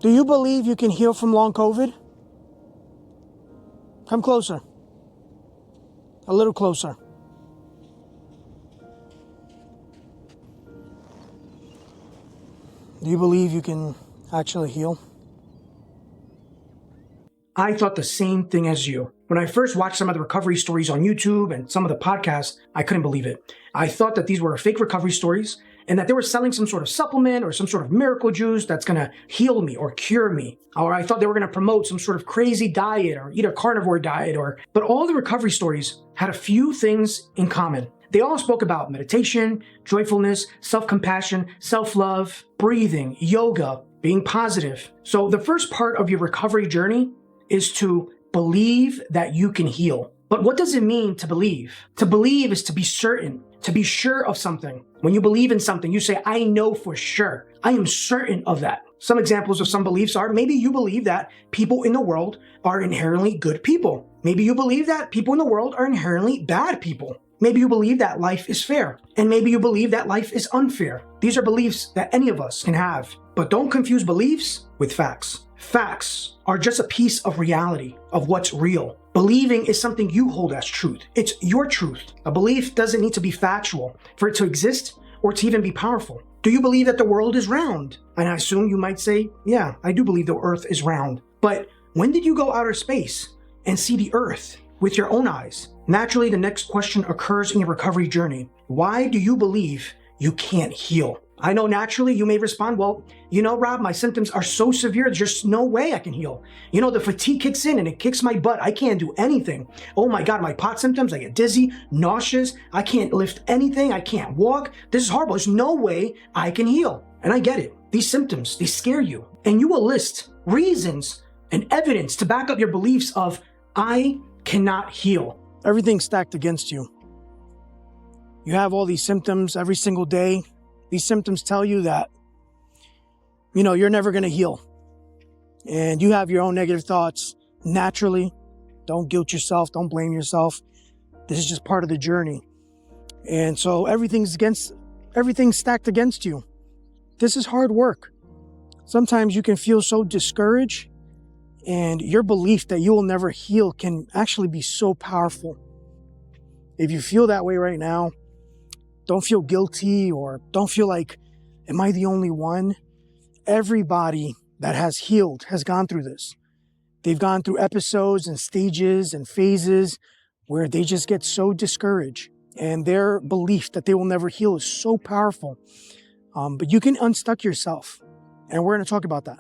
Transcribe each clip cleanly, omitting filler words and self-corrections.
Do you believe you can heal from long COVID? Come closer. A little closer. Do you believe you can actually heal? I thought the same thing as you. When I first watched some of the recovery stories on YouTube and some of the podcasts, I couldn't believe it. I thought that these were fake recovery stories and that they were selling some sort of supplement or some sort of miracle juice that's going to heal me or cure me. Or I thought they were going to promote some sort of crazy diet or eat a carnivore diet. But all the recovery stories had a few things in common. They all spoke about meditation, joyfulness, self-compassion, self-love, breathing, yoga, being positive. So the first part of your recovery journey is to believe that you can heal. But what does it mean to believe? To believe is to be certain, to be sure of something. When you believe in something, you say, I know for sure. I am certain of that. Some examples of some beliefs are, maybe you believe that people in the world are inherently good people. Maybe you believe that people in the world are inherently bad people. Maybe you believe that life is fair, and maybe you believe that life is unfair. These are beliefs that any of us can have. But don't confuse beliefs with facts. Facts are just a piece of reality, of what's real. Believing is something you hold as truth. It's your truth. A belief doesn't need to be factual for it to exist or to even be powerful. Do you believe that the world is round? And I assume you might say, yeah, I do believe the earth is round. But when did you go outer space and see the earth with your own eyes? Naturally, the next question occurs in your recovery journey. Why do you believe you can't heal? I know naturally you may respond, well, Rob, my symptoms are so severe, there's just no way I can heal. The fatigue kicks in and it kicks my butt. I can't do anything. Oh my God, my pot symptoms, I get dizzy, nauseous, I can't lift anything, I can't walk. This is horrible. There's no way I can heal. And I get it. These symptoms, they scare you. And you will list reasons and evidence to back up your beliefs of, I cannot heal. Everything's stacked against you. You have all these symptoms every single day. These symptoms tell you that, you're never going to heal. And you have your own negative thoughts naturally. Don't guilt yourself. Don't blame yourself. This is just part of the journey. And so everything's stacked against you. This is hard work. Sometimes you can feel so discouraged, and your belief that you will never heal can actually be so powerful. If you feel that way right now, don't feel guilty or don't feel like, am I the only one? Everybody that has healed has gone through this. They've gone through episodes and stages and phases where they just get so discouraged, and their belief that they will never heal is so powerful. But you can unstuck yourself, and we're going to talk about that.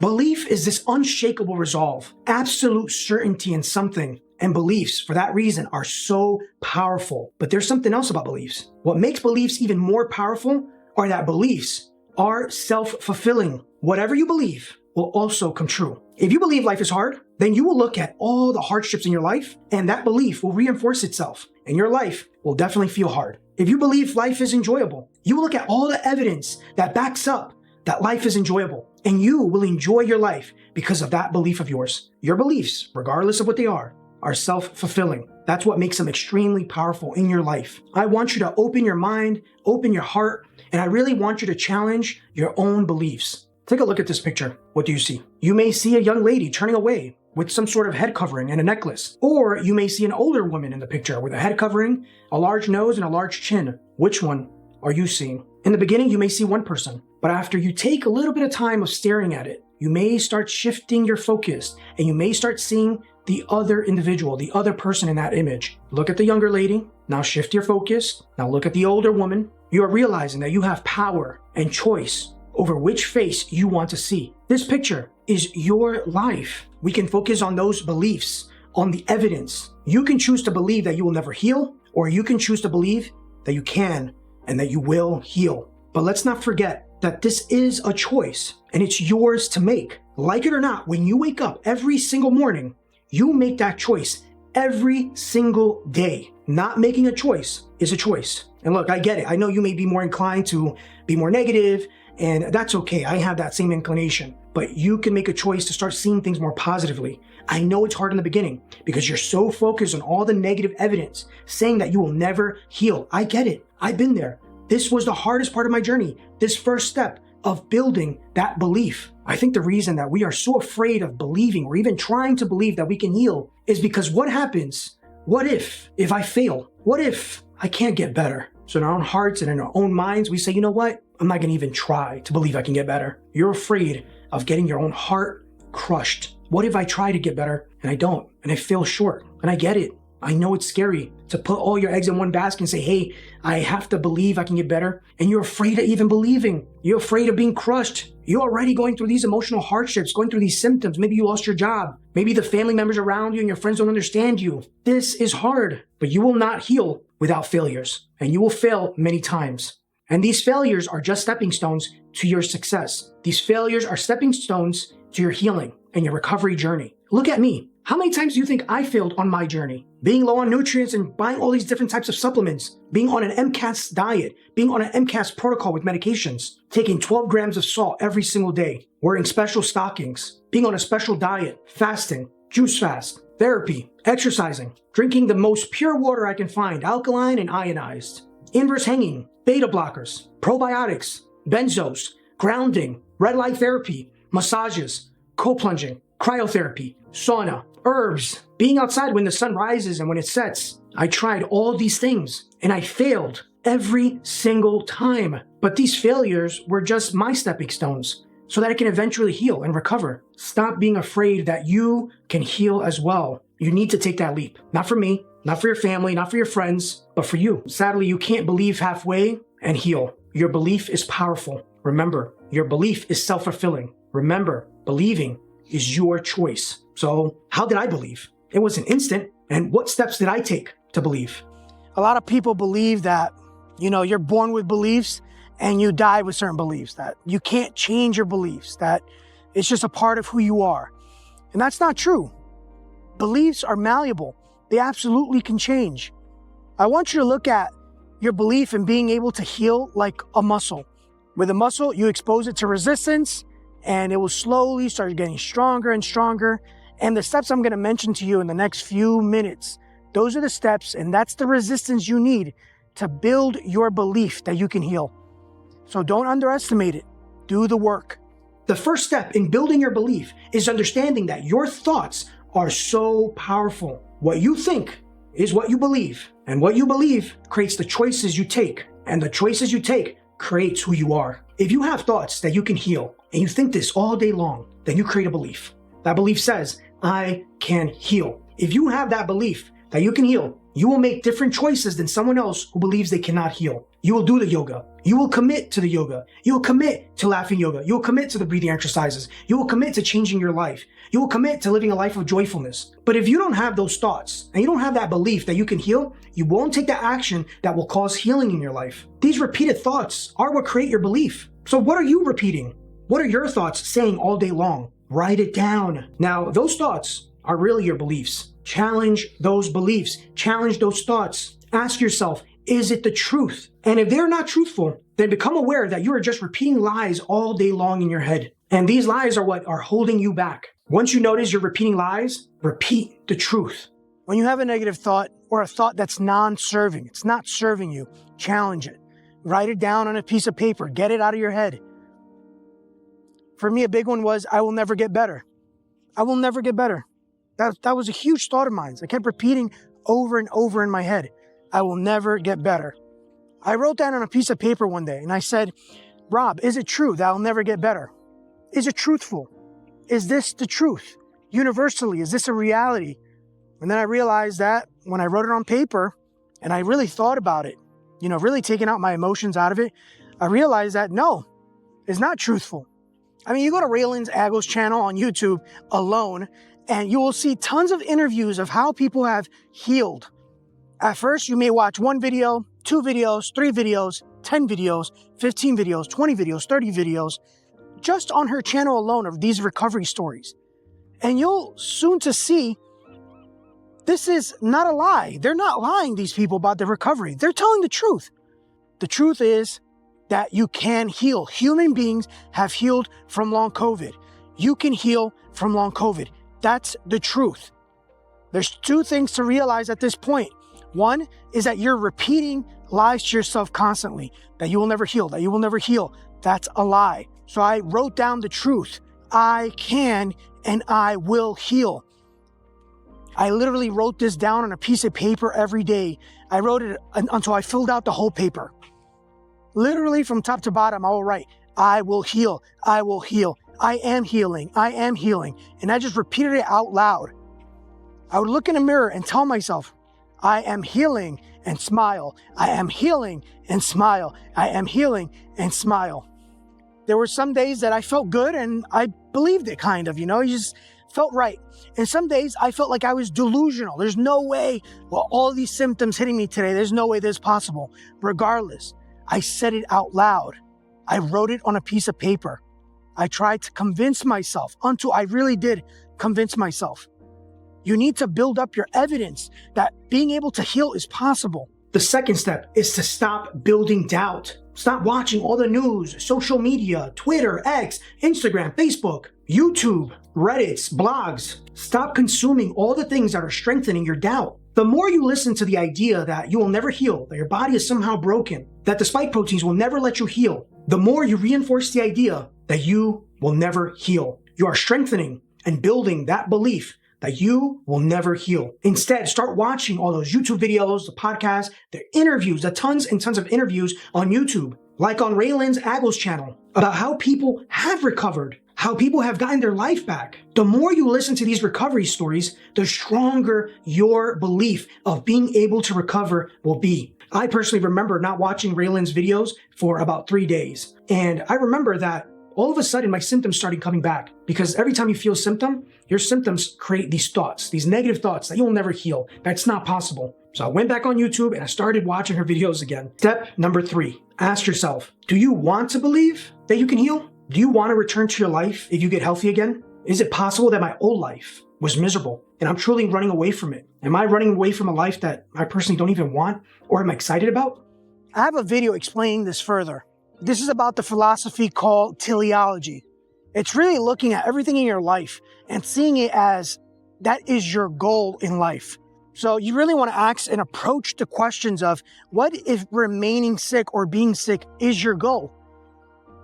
Belief is this unshakable resolve, absolute certainty in something. And beliefs, for that reason, are so powerful. But there's something else about beliefs. What makes beliefs even more powerful are that beliefs are self-fulfilling. Whatever you believe will also come true. If you believe life is hard, then you will look at all the hardships in your life, and that belief will reinforce itself, and your life will definitely feel hard. If you believe life is enjoyable, you will look at all the evidence that backs up that life is enjoyable, and you will enjoy your life because of that belief of yours. Your beliefs, regardless of what they are self-fulfilling. That's what makes them extremely powerful in your life. I want you to open your mind, open your heart, and I really want you to challenge your own beliefs. Take a look at this picture. What do you see? You may see a young lady turning away with some sort of head covering and a necklace. Or you may see an older woman in the picture with a head covering, a large nose, and a large chin. Which one are you seeing? In the beginning, you may see one person, but after you take a little bit of time of staring at it, you may start shifting your focus, and you may start seeing the other individual, the other person in that image. Look at the younger lady. Now shift your focus. Now look at the older woman. You are realizing that you have power and choice over which face you want to see. This picture is your life. We can focus on those beliefs, on the evidence. You can choose to believe that you will never heal, or you can choose to believe that you can and that you will heal. But let's not forget that this is a choice, and it's yours to make. Like it or not, when you wake up every single morning, you make that choice every single day. Not making a choice is a choice. And look, I get it. I know you may be more inclined to be more negative, and that's okay. I have that same inclination. But you can make a choice to start seeing things more positively. I know it's hard in the beginning because you're so focused on all the negative evidence saying that you will never heal. I get it. I've been there. This was the hardest part of my journey. This first step of building that belief. I think the reason that we are so afraid of believing or even trying to believe that we can heal is because what happens? What if I fail? What if I can't get better? So in our own hearts and in our own minds, we say, you know what? I'm not going to even try to believe I can get better. You're afraid of getting your own heart crushed. What if I try to get better and I don't, and I fail short? And I get it. I know it's scary to put all your eggs in one basket and say, hey, I have to believe I can get better. And you're afraid of even believing. You're afraid of being crushed. You're already going through these emotional hardships, going through these symptoms. Maybe you lost your job. Maybe the family members around you and your friends don't understand you. This is hard, but you will not heal without failures. And you will fail many times. And these failures are just stepping stones to your success. These failures are stepping stones to your healing and your recovery journey. Look at me. How many times do you think I failed on my journey? Being low on nutrients and buying all these different types of supplements, being on an MCAS diet, being on an MCAS protocol with medications, taking 12 grams of salt every single day, wearing special stockings, being on a special diet, fasting, juice fast, therapy, exercising, drinking the most pure water I can find, alkaline and ionized, inverse hanging, beta blockers, probiotics, benzos, grounding, red light therapy, massages, cold plunging, cryotherapy, sauna, herbs, being outside when the sun rises and when it sets. I tried all these things and I failed every single time. But these failures were just my stepping stones so that I can eventually heal and recover. Stop being afraid that you can heal as well. You need to take that leap. Not for me, not for your family, not for your friends, but for you. Sadly, you can't believe halfway and heal. Your belief is powerful. Remember, your belief is self-fulfilling. Remember, believing is your choice. So how did I believe? It was an instant. And what steps did I take to believe? A lot of people believe that, you're born with beliefs and you die with certain beliefs, that you can't change your beliefs, that it's just a part of who you are. And that's not true. Beliefs are malleable. They absolutely can change. I want you to look at your belief in being able to heal like a muscle. With a muscle, you expose it to resistance and it will slowly start getting stronger and stronger. And the steps I'm going to mention to you in the next few minutes, those are the steps, and that's the resistance you need to build your belief that you can heal. So don't underestimate it. Do the work. The first step in building your belief is understanding that your thoughts are so powerful. What you think is what you believe, and what you believe creates the choices you take, and the choices you take creates who you are. If you have thoughts that you can heal, and you think this all day long, then you create a belief. That belief says, I can heal. If you have that belief that you can heal, you will make different choices than someone else who believes they cannot heal. You will do the yoga. You will commit to the yoga. You will commit to laughing yoga. You will commit to the breathing exercises. You will commit to changing your life. You will commit to living a life of joyfulness. But if you don't have those thoughts and you don't have that belief that you can heal, you won't take the action that will cause healing in your life. These repeated thoughts are what create your belief. So what are you repeating? What are your thoughts saying all day long? Write it down. Now, those thoughts are really your beliefs. Challenge those beliefs. Challenge those thoughts. Ask yourself, is it the truth? And if they're not truthful, then become aware that you are just repeating lies all day long in your head. And these lies are what are holding you back. Once you notice you're repeating lies, repeat the truth. When you have a negative thought or a thought that's non-serving, it's not serving you, challenge it. Write it down on a piece of paper. Get it out of your head. For me, a big one was, I will never get better. I will never get better. That was a huge thought of mine. I kept repeating over and over in my head, I will never get better. I wrote that on a piece of paper one day and I said, Rob, is it true that I'll never get better? Is it truthful? Is this the truth? Universally, is this a reality? And then I realized that when I wrote it on paper and I really thought about it, really taking out my emotions out of it, I realized that no, it's not truthful. I mean, you go to Raylan's Aggles channel on YouTube alone, and you will see tons of interviews of how people have healed. At first, you may watch one video, 2 videos, 3 videos, 10 videos, 15 videos, 20 videos, 30 videos, just on her channel alone of these recovery stories. And you'll soon to see this is not a lie. They're not lying, these people, about their recovery. They're telling the truth. The truth is that you can heal. Human beings have healed from long COVID. You can heal from long COVID. That's the truth. There's 2 things to realize at this point. One is that you're repeating lies to yourself constantly, that you will never heal, that you will never heal. That's a lie. So I wrote down the truth. I can and I will heal. I literally wrote this down on a piece of paper every day. I wrote it until I filled out the whole paper. Literally from top to bottom, I will write, I will heal, I will heal, I am healing, I am healing. And I just repeated it out loud. I would look in the mirror and tell myself, I am healing and smile. I am healing and smile. I am healing and smile. There were some days that I felt good and I believed it kind of, you just felt right. And some days I felt like I was delusional. There's no way, well, all these symptoms hitting me today, there's no way this is possible. Regardless, I said it out loud. I wrote it on a piece of paper. I tried to convince myself until I really did convince myself. You need to build up your evidence that being able to heal is possible. The second step is to stop building doubt. Stop watching all the news, social media, Twitter, X, Instagram, Facebook, YouTube, Reddits, blogs. Stop consuming all the things that are strengthening your doubt. The more you listen to the idea that you will never heal, that your body is somehow broken, that the spike proteins will never let you heal, the more you reinforce the idea that you will never heal. You are strengthening and building that belief that you will never heal. Instead, start watching all those YouTube videos, the podcasts, the interviews, the tons and tons of interviews on YouTube, like on Raylan's Aggles channel, about how people have recovered, how people have gotten their life back. The more you listen to these recovery stories, the stronger your belief of being able to recover will be. I personally remember not watching Raylan's videos for about 3 days. And I remember that all of a sudden my symptoms started coming back, because every time you feel a symptom, your symptoms create these thoughts, these negative thoughts that you'll never heal. That's not possible. So I went back on YouTube and I started watching her videos again. Step number 3, ask yourself, do you want to believe that you can heal? Do you want to return to your life if you get healthy again? Is it possible that my old life was miserable and I'm truly running away from it? Am I running away from a life that I personally don't even want or am excited about? I have a video explaining this further. This is about the philosophy called teleology. It's really looking at everything in your life and seeing it as that is your goal in life. So you really want to ask and approach the questions of, what if remaining sick or being sick is your goal?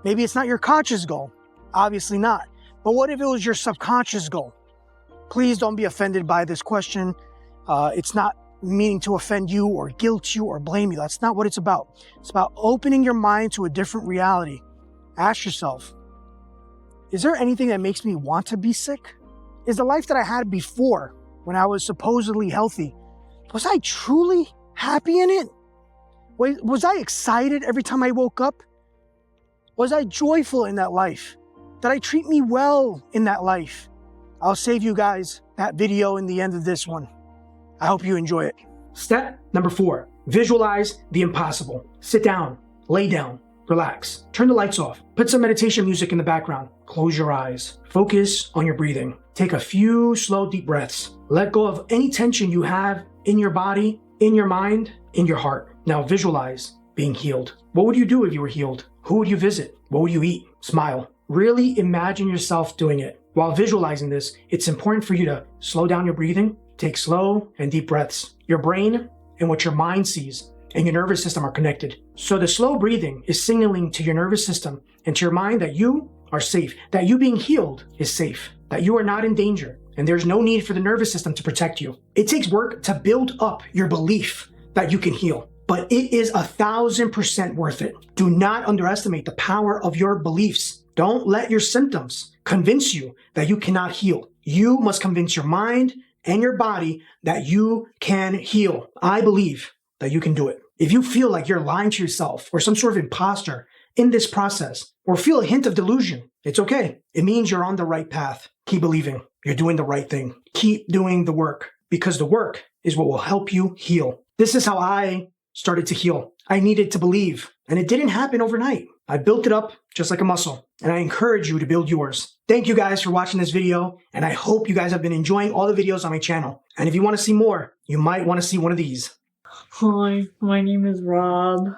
Maybe it's not your conscious goal. Obviously not. But what if it was your subconscious goal? Please don't be offended by this question. It's not meaning to offend you or guilt you or blame you. That's not what it's about. It's about opening your mind to a different reality. Ask yourself, is there anything that makes me want to be sick? Is the life that I had before, when I was supposedly healthy, was I truly happy in it? Was I excited every time I woke up? Was I joyful in that life? Did I treat me well in that life? I'll save you guys that video in the end of this one. I hope you enjoy it. Step number 4, visualize the impossible. Sit down, lay down, relax, turn the lights off, put some meditation music in the background, close your eyes, focus on your breathing. Take a few slow, deep breaths. Let go of any tension you have in your body, in your mind, in your heart. Now visualize being healed. What would you do if you were healed? Who would you visit? What would you eat? Smile. Really imagine yourself doing it. While visualizing this, it's important for you to slow down your breathing, take slow and deep breaths. Your brain and what your mind sees and your nervous system are connected. So the slow breathing is signaling to your nervous system and to your mind that you are safe, that you being healed is safe, that you are not in danger, and there's no need for the nervous system to protect you. It takes work to build up your belief that you can heal, but it is 1,000% worth it. Do not underestimate the power of your beliefs. Don't let your symptoms convince you that you cannot heal. You must convince your mind and your body that you can heal. I believe that you can do it. If you feel like you're lying to yourself or some sort of imposter in this process, or feel a hint of delusion, it's okay. It means you're on the right path. Keep believing. You're doing the right thing. Keep doing the work, because the work is what will help you heal. This is how I started to heal. I needed to believe, and it didn't happen overnight. I built it up just like a muscle, and I encourage you to build yours. Thank you guys for watching this video, and I hope you guys have been enjoying all the videos on my channel. And if you want to see more, you might want to see one of these. Hi, my name is Rob.